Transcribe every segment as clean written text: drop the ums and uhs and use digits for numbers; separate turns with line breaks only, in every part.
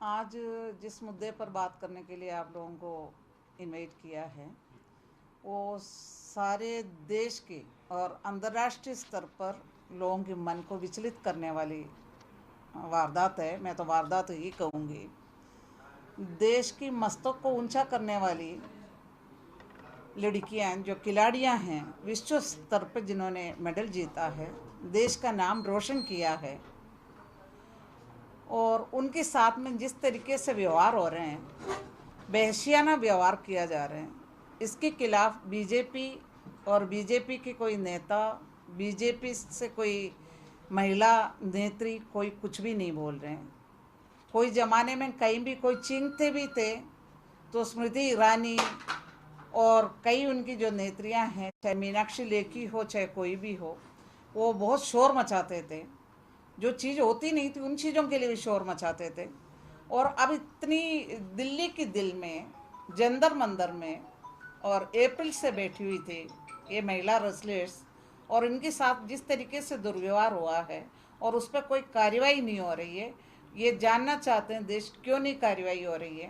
आज जिस मुद्दे पर बात करने के लिए आप लोगों को इनवाइट किया है वो सारे देश के और अंतर्राष्ट्रीय स्तर पर लोगों के मन को विचलित करने वाली वारदात है। मैं तो वारदात ही कहूँगी। देश की मस्तक को ऊंचा करने वाली लड़कियां जो खिलाड़ियां हैं, विश्व स्तर पर जिन्होंने मेडल जीता है, देश का नाम रोशन किया है, और उनके साथ में जिस तरीके से व्यवहार हो रहे हैं, वहशियाना व्यवहार किया जा रहे हैं, इसके खिलाफ बीजेपी और बीजेपी के कोई नेता, बीजेपी से कोई महिला नेत्री कोई कुछ भी नहीं बोल रहे हैं। कोई ज़माने में कहीं भी कोई चीखते भी थे तो स्मृति ईरानी और कई उनकी जो नेत्रियां हैं, चाहे मीनाक्षी लेखी हो चाहे कोई भी हो, वो बहुत शोर मचाते थे। जो चीज़ होती नहीं थी उन चीज़ों के लिए भी शोर मचाते थे। और अब इतनी दिल्ली की दिल में जंतर मंतर में और अप्रैल से बैठी हुई थी ये महिला रेसलर्स, और इनके साथ जिस तरीके से दुर्व्यवहार हुआ है और उस पर कोई कार्रवाई नहीं हो रही है। ये जानना चाहते हैं देश क्यों नहीं कार्रवाई हो रही है।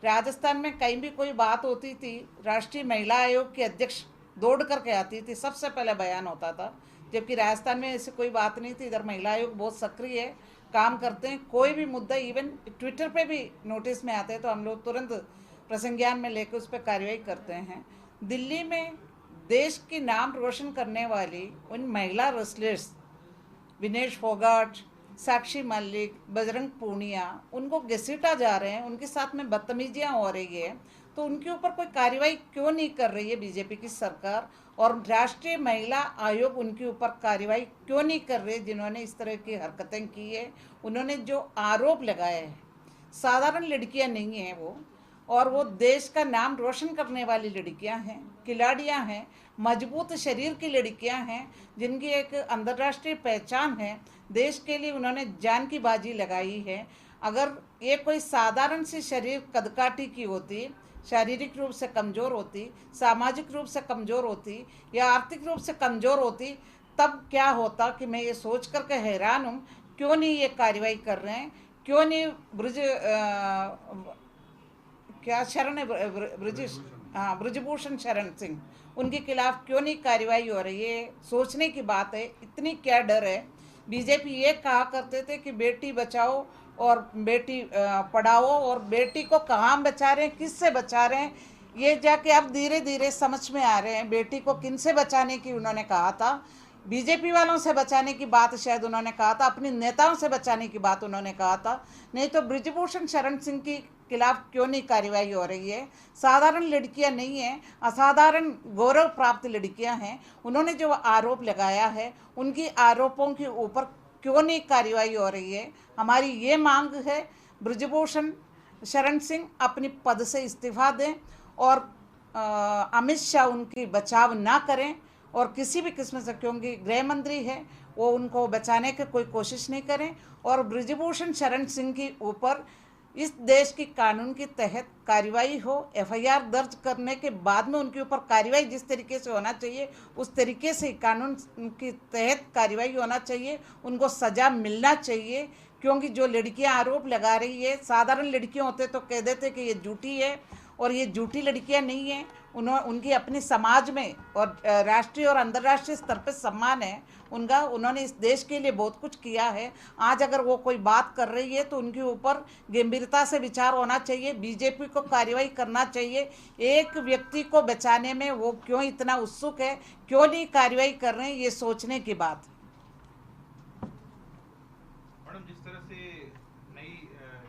राजस्थान में कहीं भी कोई बात होती थी, राष्ट्रीय महिला आयोग की अध्यक्ष दौड़ करके आती थी, सबसे पहले बयान होता था। जबकि राजस्थान में ऐसी कोई बात नहीं थी। इधर महिला आयोग बहुत सक्रिय है, काम करते हैं। कोई भी मुद्दा इवन ट्विटर पे भी नोटिस में आते हैं तो हम लोग तुरंत प्रसंज्ञान में लेकर उस पर कार्रवाई करते हैं। दिल्ली में देश की नाम रोशन करने वाली उन महिला रेसलर्स विनेश फोगाट, साक्षी मलिक, बजरंग पूनिया, उनको घसीटा जा रहे हैं, उनके साथ में बदतमीजियाँ हो रही है, तो उनके ऊपर कोई कार्रवाई क्यों नहीं कर रही है बीजेपी की सरकार? और राष्ट्रीय महिला आयोग उनके ऊपर कार्रवाई क्यों नहीं कर रहे जिन्होंने इस तरह की हरकतें की है? उन्होंने जो आरोप लगाए हैं, साधारण लड़कियां नहीं हैं वो, और वो देश का नाम रोशन करने वाली लड़कियां हैं, खिलाड़ियां हैं, मजबूत शरीर की लड़कियां हैं, जिनकी एक अंतर्राष्ट्रीय पहचान है। देश के लिए उन्होंने जान की बाजी लगाई है। अगर ये कोई साधारण सी शरीर कदकाठी की होती, शारीरिक रूप से कमज़ोर होती, सामाजिक रूप से कमज़ोर होती या आर्थिक रूप से कमज़ोर होती, तब क्या होता कि मैं ये सोच करके हैरान हूँ क्यों नहीं ये कार्रवाई कर रहे हैं। क्यों नहीं क्या शरण है, ब्रजेश, हाँ, ब्रजभूषण शरण सिंह, उनके खिलाफ क्यों नहीं कार्रवाई हो रही है? सोचने की बात है। इतनी क्या डर है? बीजेपी ये कहा करते थे कि बेटी बचाओ और बेटी पढ़ाओ, और बेटी को कहाँ बचा रहे हैं, किससे बचा रहे हैं, ये जाके अब धीरे धीरे समझ में आ रहे हैं। बेटी को किन से बचाने की उन्होंने कहा था? बीजेपी वालों से बचाने की बात शायद उन्होंने कहा था, अपने नेताओं से बचाने की बात उन्होंने कहा था। नहीं तो ब्रजभूषण शरण सिंह की खिलाफ क्यों नहीं कार्रवाई हो रही है? साधारण लड़कियां नहीं हैं, असाधारण गौरव प्राप्त लड़कियां हैं। उन्होंने जो आरोप लगाया है उनकी आरोपों के ऊपर क्यों नहीं कार्रवाई हो रही है? हमारी ये मांग है ब्रजभूषण शरण सिंह अपनी पद से इस्तीफा दें और अमित शाह उनकी बचाव ना करें, और किसी भी किस्म से, क्योंकि गृह मंत्री है, वो उनको बचाने की कोई कोशिश नहीं करें। और ब्रजभूषण शरण सिंह के ऊपर इस देश की कानून के तहत कार्रवाई हो। एफआईआर दर्ज करने के बाद में उनके ऊपर कार्रवाई जिस तरीके से होना चाहिए उस तरीके से कानून के तहत कार्रवाई होना चाहिए, उनको सज़ा मिलना चाहिए। क्योंकि जो लड़कियां आरोप लगा रही है, साधारण लड़कियां होते तो कह देते कि ये झूठी है, और ये झूठी लड़कियां नहीं हैं। उनकी अपने समाज में और राष्ट्रीय और अंतर्राष्ट्रीय स्तर पर सम्मान है उनका। उन्होंने इस देश के लिए बहुत कुछ किया है। आज अगर वो कोई बात कर रही है तो उनके ऊपर गंभीरता से विचार होना चाहिए, बीजेपी को कार्रवाई करना चाहिए। एक व्यक्ति को बचाने में वो क्यों इतना उत्सुक है, क्यों नहीं कार्रवाई कर रहे हैं, ये सोचने की बात है।
मैडम, जिस तरह से नई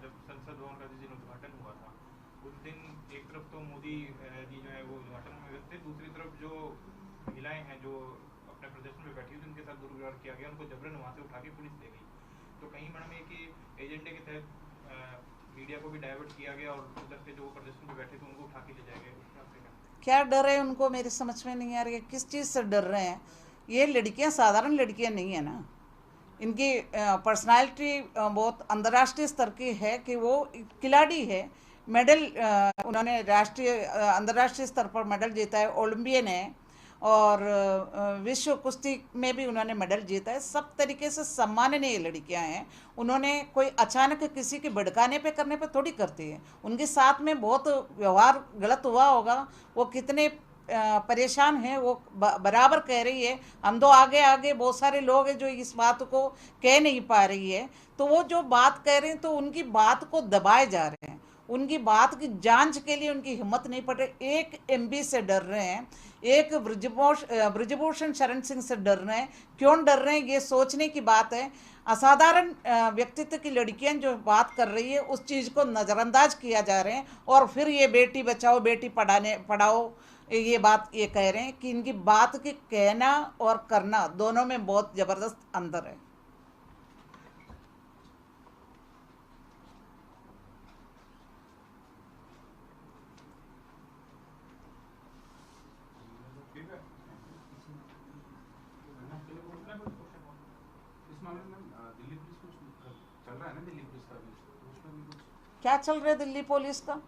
जब संसद भवन का जिस दिन उद्घाटन हुआ था उस दिन एक तरफ तो मोदी जी जो है वो उद्घाटन में व्यस्त थे, दूसरी तरफ जो महिलाएं हैं जो अपने प्रदर्शन में बैठी थी उनके साथ दुर्व्यवहार किया गया, उनको जबरन वहाँ से उठा के पुलिस ले गई। तो कहीं मैडम ये कि एजेंडे के तहत मीडिया को भी डाइवर्ट किया गया और उधर के जो प्रदर्शन में बैठे थे उनको उठा के ले जाए गए।
क्या डर है उनको? मेरे समझ में नहीं आ रही है किस चीज़ से डर रहे हैं। ये लड़कियां साधारण लड़कियां नहीं है ना। इनकी पर्सनालिटी बहुत अंतर्राष्ट्रीय स्तर की है कि वो खिलाड़ी है। मेडल उन्होंने राष्ट्रीय अंतर्राष्ट्रीय स्तर पर मेडल जीता है, ओलंपियन है, और विश्व कुश्ती में भी उन्होंने मेडल जीता है। सब तरीके से सम्माननीय लड़कियां हैं। उन्होंने कोई अचानक किसी के भड़काने पे करने पे थोड़ी करती है। उनके साथ में बहुत व्यवहार गलत हुआ होगा, वो कितने परेशान हैं वो बराबर कह रही है। हम तो आगे आगे बहुत सारे लोग हैं जो इस बात को कह नहीं पा रही है, तो वो जो बात कह रहे हैं तो उनकी बात को दबाए जा रहे हैं। उनकी बात की जांच के लिए उनकी हिम्मत नहीं पड़ रही। एक एमपी से डर रहे हैं, एक ब्रिजभूषण शरण सिंह से डर रहे हैं। क्यों डर रहे हैं, ये सोचने की बात है। असाधारण व्यक्तित्व की लड़कियां जो बात कर रही है उस चीज़ को नज़रअंदाज किया जा रहे हैं, और फिर ये बेटी बचाओ बेटी पढ़ाओ ये बात ये कह रहे हैं कि इनकी बात के कहना और करना दोनों में बहुत ज़बरदस्त अंतर है।
इस मामले में दिल्ली पुलिस कुछ चल रहा है ना, दिल्ली पुलिस का भी, तो उसमें भी कुछ
क्या चल रहा है दिल्ली पुलिस का?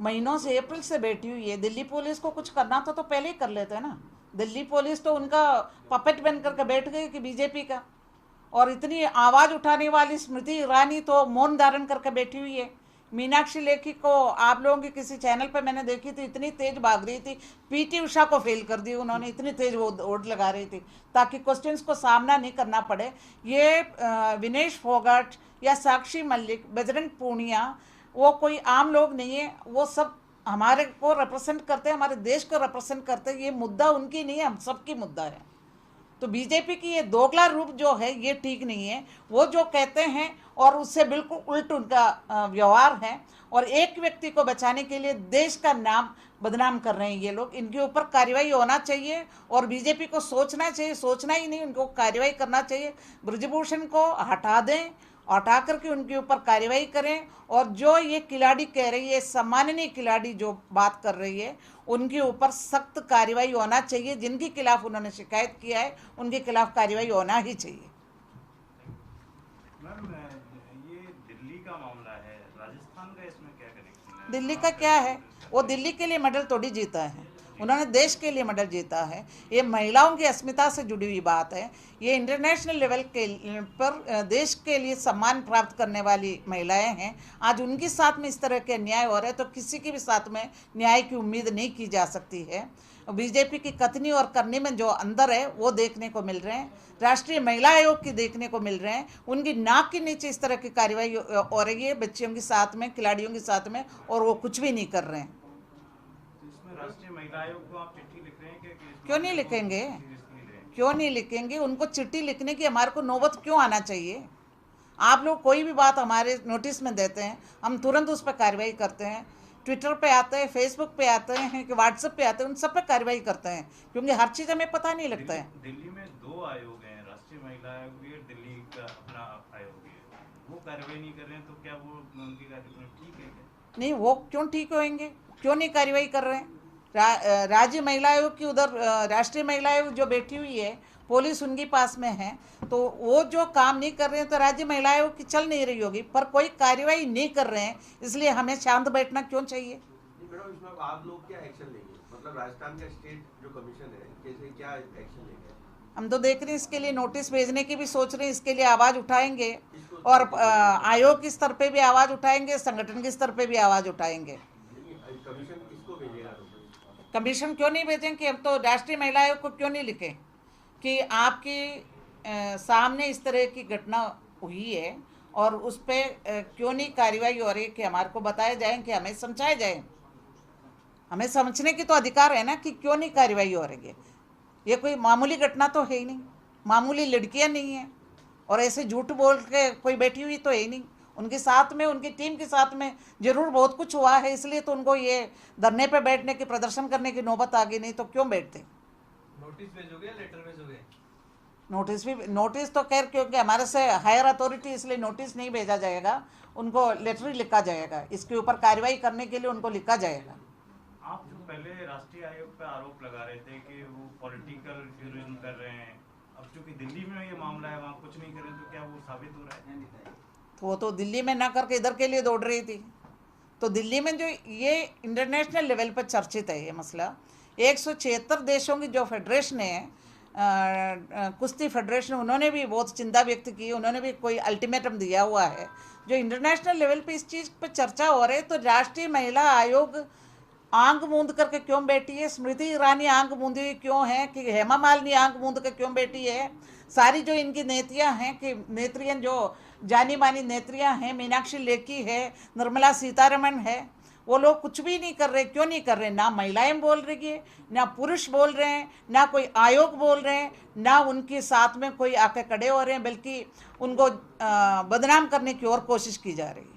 महीनों से, अप्रैल से बैठी हुई है। दिल्ली पुलिस को कुछ करना था तो पहले ही कर लेते हैं ना। दिल्ली पुलिस तो उनका पपेट बन करके बैठ गई कि बीजेपी का। और इतनी आवाज़ उठाने वाली स्मृति ईरानी तो मौन धारण करके बैठी हुई है। मीनाक्षी लेखी को आप लोगों के किसी चैनल पर मैंने देखी थी, इतनी तेज भाग रही थी, पीटी उषा को फेल कर दी उन्होंने, इतनी तेज वो दौड़ लगा रही थी ताकि क्वेश्चंस को सामना नहीं करना पड़े। ये विनेश फोगाट या साक्षी मलिक, बजरंग पूनिया, वो कोई आम लोग नहीं है। वो सब हमारे को रिप्रेजेंट करते हैं, हमारे देश को रिप्रेजेंट करते हैं। ये मुद्दा उनकी नहीं है, हम सबकी मुद्दा है। तो बीजेपी की ये दोगला रूप जो है ये ठीक नहीं है। वो जो कहते हैं और उससे बिल्कुल उल्ट उनका व्यवहार है, और एक व्यक्ति को बचाने के लिए देश का नाम बदनाम कर रहे हैं ये लोग। इनके ऊपर कार्रवाई होना चाहिए, और बीजेपी को सोचना चाहिए, सोचना ही नहीं, उनको कार्रवाई करना चाहिए। ब्रिजभूषण को हटा दें, हटा करके उनके ऊपर कार्रवाई करें। और जो ये खिलाड़ी कह रही है, सम्माननीय खिलाड़ी जो बात कर रही है, उनके ऊपर सख्त कार्रवाई होना चाहिए। जिनके खिलाफ उन्होंने शिकायत किया है उनके खिलाफ कार्रवाई होना ही चाहिए।
मैम ये दिल्ली का मामला है, राजस्थान का इसमें क्या कनेक्शन है?
दिल्ली का क्या है? वो दिल्ली के लिए मेडल थोड़ी जीता है, उन्होंने देश के लिए मेडल जीता है। ये महिलाओं की अस्मिता से जुड़ी हुई बात है। ये इंटरनेशनल लेवल के पर देश के लिए सम्मान प्राप्त करने वाली महिलाएं हैं। आज उनके साथ में इस तरह के अन्याय हो रहे हैं तो किसी के भी साथ में न्याय की उम्मीद नहीं की जा सकती है। बीजेपी की कथनी और करनी में जो अंदर है वो देखने को मिल रहे हैं। राष्ट्रीय महिला आयोग की देखने को मिल रहे हैं। उनकी नाक के नीचे इस तरह की कार्रवाई हो रही है बच्चियों के साथ में, खिलाड़ियों के साथ में, और वो कुछ भी नहीं कर रहे हैं।
राष्ट्रीय महिला आयोग को आप चिट्ठी लिख रहे हैं कि
क्यों नहीं लिखेंगे? क्यों नहीं लिखेंगे? उनको चिट्ठी लिखने की हमारे को नौबत क्यों आना चाहिए? आप लोग कोई भी बात हमारे नोटिस में देते हैं, हम तुरंत उस पर कार्रवाई करते हैं। ट्विटर पे आते हैं, फेसबुक पे आते हैं कि व्हाट्सएप पे आते हैं, उन सब पे कार्रवाई करते हैं, क्योंकि हर चीज़ हमें पता नहीं लगता है।
दिल्ली में 2 आयोग हैं, राष्ट्रीय महिला आयोग भी है, दिल्ली का अपना आयोग भी है। वो कार्रवाई नहीं कर रहे हैं तो क्या वो उनकी कार्रवाई ठीक है क्या?
नहीं, वो क्यों ठीक होंगे? क्यों नहीं कार्रवाई कर रहे हैं? राज्य महिला आयोग की उधर राष्ट्रीय महिला आयोग जो बैठी हुई है, पुलिस उनके पास में है, तो वो जो काम नहीं कर रहे हैं तो राज्य महिला आयोग की चल नहीं रही होगी, पर कोई कार्रवाई नहीं कर रहे हैं, इसलिए हमें शांत बैठना क्यों चाहिए?
मैडम इसमें आप लोग क्या एक्शन लेंगे? मतलब राजस्थान का स्टेट जो कमीशन है कैसे क्या एक्शन लेंगे?
हम तो देख रहे हैं, इसके लिए नोटिस भेजने की भी सोच रहे हैं, इसके लिए आवाज़ उठाएंगे, और आयोग के स्तर पे भी आवाज़ उठाएंगे, संगठन के स्तर पे भी आवाज़ उठाएंगे।
कमीशन किसको भेजेगा?
कमीशन क्यों नहीं भेजें? कि हम तो राष्ट्रीय महिला आयोग को क्यों नहीं लिखें कि आपके सामने इस तरह की घटना हुई है और उस पर क्यों नहीं कार्रवाई हो रही है, कि हमारे को बताया जाए, कि हमें समझाया जाए। हमें समझने की तो अधिकार है ना कि क्यों नहीं कार्रवाई हो रही है। ये कोई मामूली घटना तो है ही नहीं, मामूली लड़कियां नहीं हैं, और ऐसे झूठ बोल के कोई बैठी हुई तो है ही नहीं। उनके साथ में, उनकी टीम के साथ में जरूर बहुत कुछ हुआ है, इसलिए तो उनको ये धरने पे बैठने की, प्रदर्शन करने की नौबत आ गई, नहीं तो क्यों बैठते।
नोटिस भेजोगे या लेटर भेजोगे?
नोटिस तो खैर, क्योंकि हमारे से हायर अथॉरिटी, इसलिए नोटिस नहीं भेजा जाएगा, उनको लेटर ही लिखा जाएगा। इसके ऊपर कार्रवाई करने के लिए उनको लिखा जाएगा।
आप जो पहले राष्ट्रीय आयोग पे आरोप लगा रहे थे कि वो पॉलिटिकल टूरिज्म कर रहे हैं, अब चूंकि दिल्ली में ये मामला है, वहाँ कुछ नहीं कर रहे, तो क्या वो साबित हो रहा है?
तो वो तो दिल्ली में ना करके इधर के लिए दौड़ रही थी। तो दिल्ली में जो ये इंटरनेशनल लेवल पर चर्चित है ये मसला, 176 देशों की जो फेडरेशन है कुश्ती फेडरेशन, उन्होंने भी बहुत चिंता व्यक्त की, उन्होंने भी कोई अल्टीमेटम दिया हुआ है। जो इंटरनेशनल लेवल पे इस चीज़ पे चर्चा हो रही है, तो राष्ट्रीय महिला आयोग आंख मूंद करके क्यों बैठी है? स्मृति ईरानी आंख मूंदी हुई क्यों है? कि हेमा मालिनी आंख मूंद कर क्यों बैठी है? सारी जो इनकी नेत्रियां हैं, कि नेत्रियां जो जानी मानी नेत्रियां हैं, मीनाक्षी लेखी है, निर्मला सीतारमण है, वो लोग कुछ भी नहीं कर रहे। क्यों नहीं कर रहे? ना महिलाएं बोल रही है, ना पुरुष बोल रहे हैं, ना कोई आयोग बोल रहे हैं, ना उनके साथ में कोई आके खड़े हो रहे हैं, बल्कि उनको बदनाम करने की और कोशिश की जा रही है।